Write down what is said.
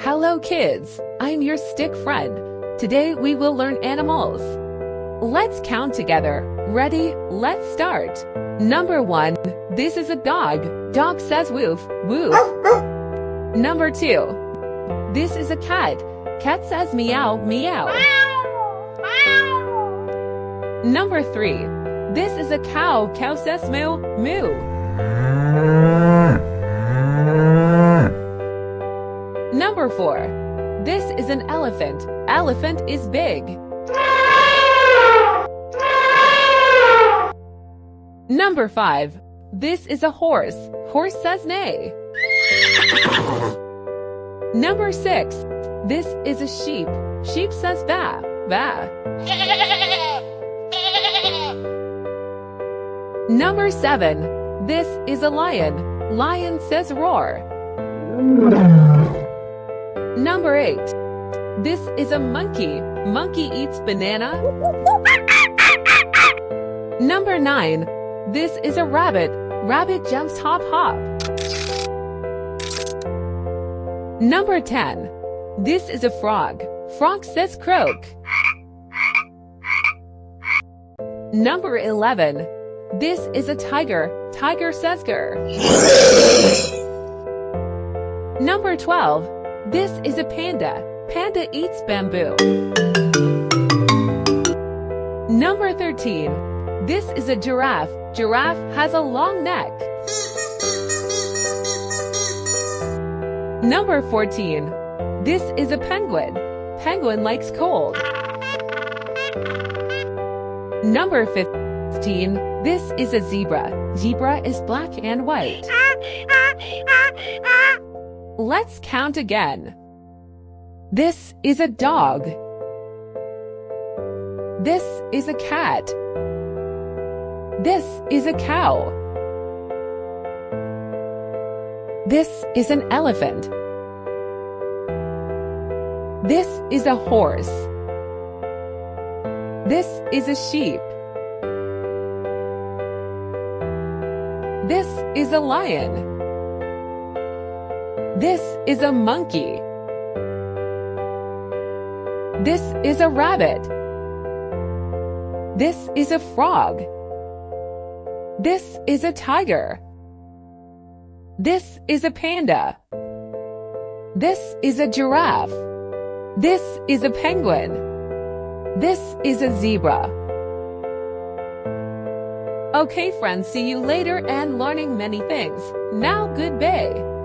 Hello kids, I'm your stick friend. Today we will learn animals. Let's count together. Ready? Let's start. Number 1. This is a dog. Dog says woof, woof. Number 2. This is a cat. Cat says meow, meow. Number 3. This is a cow. Cow says moo, moo. Number 4. This is an elephant. Elephant is big. Number 5. This is a horse. Horse says neigh. Number 6. This is a sheep. Sheep says baa, baa. Number 7. This is a lion. Lion says roar. Number 8. This is a monkey. Monkey eats banana. Number 9. This is a rabbit. Rabbit jumps hop hop. Number 10. This is a frog. Frog says croak. Number 11. This is a tiger. Tiger says grr. Number 12. This is a panda. Panda eats bamboo. Number 13. This is a giraffe. Giraffe has a long neck. Number 14. This is a penguin. Penguin likes cold. Number 15. This is a zebra. Zebra is black and white. Let's count again. This is a dog. This is a cat. This is a cow. This is an elephant. This is a horse. This is a sheep. This is a lion. This is a monkey. This is a rabbit. This is a frog. This is a tiger. This is a panda. This is a giraffe. This is a penguin. This is a zebra. Okay friends, see you later and learning many things. Now goodbye.